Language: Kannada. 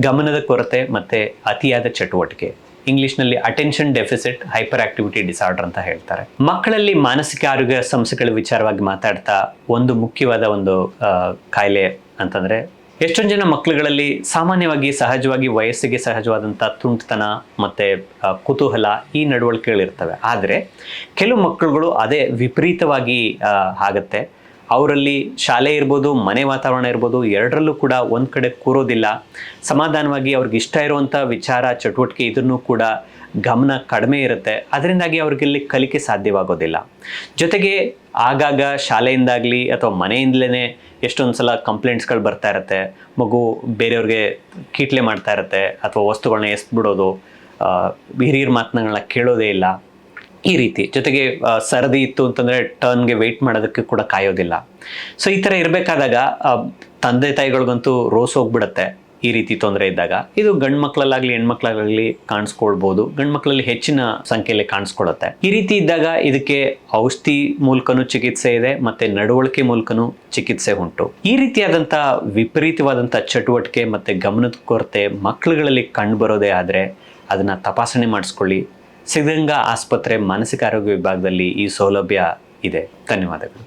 ಗಮನದ ಕೊರತೆ ಮತ್ತು ಅತಿಯಾದ ಚಟುವಟಿಕೆ, ಇಂಗ್ಲಿಷ್ನಲ್ಲಿ attention deficit hyperactivity disorder ಅಂತ ಹೇಳ್ತಾರೆ. ಮಕ್ಕಳಲ್ಲಿ ಮಾನಸಿಕ ಆರೋಗ್ಯ ಸಮಸ್ಯೆಗಳ ವಿಚಾರವಾಗಿ ಮಾತಾಡ್ತಾ ಒಂದು ಮುಖ್ಯವಾದ ಒಂದು ಕಾಯಿಲೆ ಅಂತಂದರೆ, ಎಷ್ಟೊಂದು ಜನ ಮಕ್ಕಳುಗಳಲ್ಲಿ ಸಾಮಾನ್ಯವಾಗಿ ಸಹಜವಾಗಿ ವಯಸ್ಸಿಗೆ ಸಹಜವಾದಂಥ ತುಂಟತನ ಮತ್ತು ಕುತೂಹಲ ಈ ನಡವಳಿಕೆಗಳಿರ್ತವೆ. ಆದರೆ ಕೆಲವು ಮಕ್ಕಳುಗಳು ಅದೇ ವಿಪರೀತವಾಗಿ ಆಗುತ್ತೆ. ಅವರಲ್ಲಿ ಶಾಲೆ ಇರ್ಬೋದು, ಮನೆ ವಾತಾವರಣ ಇರ್ಬೋದು, ಎರಡರಲ್ಲೂ ಕೂಡ ಒಂದು ಕಡೆ ಕೂರೋದಿಲ್ಲ. ಸಮಾಧಾನವಾಗಿ ಅವ್ರಿಗೆ ಇಷ್ಟ ಇರುವಂಥ ವಿಚಾರ ಚಟುವಟಿಕೆ ಇದನ್ನು ಕೂಡ ಗಮನ ಕಡಿಮೆ ಇರುತ್ತೆ. ಅದರಿಂದಾಗಿ ಅವ್ರಿಗೆಲ್ಲಿ ಕಲಿಕೆ ಸಾಧ್ಯವಾಗೋದಿಲ್ಲ. ಜೊತೆಗೆ ಆಗಾಗ ಶಾಲೆಯಿಂದಾಗಲಿ ಅಥವಾ ಮನೆಯಿಂದಲೇ ಎಷ್ಟೊಂದು ಸಲ ಕಂಪ್ಲೇಂಟ್ಸ್ಗಳು ಬರ್ತಾ ಇರುತ್ತೆ. ಮಗು ಬೇರೆಯವ್ರಿಗೆ ಕೀಟ್ಲೆ ಮಾಡ್ತಾ ಇರುತ್ತೆ ಅಥವಾ ವಸ್ತುಗಳನ್ನ ಎಸ್ಬಿಡೋದು, ಹಿರಿಯರ ಮಾತುಗಳನ್ನ ಕೇಳೋದೇ ಇಲ್ಲ, ಈ ರೀತಿ. ಜೊತೆಗೆ ಸರದಿ ಇತ್ತು ಅಂತಂದರೆ ಟರ್ನ್ಗೆ ವೆಯ್ಟ್ ಮಾಡೋದಕ್ಕೆ ಕೂಡ ಕಾಯೋದಿಲ್ಲ. ಸೊ ಈ ಥರ ಇರಬೇಕಾದಾಗ ತಂದೆ ತಾಯಿಗಳಿಗಂತೂ ರೋಸ್ ಹೋಗ್ಬಿಡುತ್ತೆ ಈ ರೀತಿ ತೊಂದರೆ ಇದ್ದಾಗ. ಇದು ಗಂಡು ಮಕ್ಕಳಲ್ಲಾಗಲಿ ಹೆಣ್ಮಕ್ಳಾಗಲಿ ಕಾಣಿಸ್ಕೊಳ್ಬೋದು. ಗಂಡು ಮಕ್ಕಳಲ್ಲಿ ಹೆಚ್ಚಿನ ಸಂಖ್ಯೆಯಲ್ಲಿ ಕಾಣಿಸ್ಕೊಳ್ಳುತ್ತೆ. ಈ ರೀತಿ ಇದ್ದಾಗ ಇದಕ್ಕೆ ಔಷಧಿ ಮೂಲಕನೂ ಚಿಕಿತ್ಸೆ ಇದೆ ಮತ್ತು ನಡವಳಿಕೆ ಮೂಲಕನೂ ಚಿಕಿತ್ಸೆ ಉಂಟು. ಈ ರೀತಿಯಾದಂಥ ವಿಪರೀತವಾದಂಥ ಚಟುವಟಿಕೆ ಮತ್ತು ಗಮನದ ಕೊರತೆ ಮಕ್ಕಳುಗಳಲ್ಲಿ ಕಂಡುಬರೋದೇ ಆದರೆ ಅದನ್ನು ತಪಾಸಣೆ ಮಾಡಿಸ್ಕೊಳ್ಳಿ. ಸಿದ್ಧಗಂಗಾ ಆಸ್ಪತ್ರೆ ಮಾನಸಿಕ ಆರೋಗ್ಯ ವಿಭಾಗದಲ್ಲಿ ಈ ಸೌಲಭ್ಯ ಇದೆ. ಧನ್ಯವಾದಗಳು.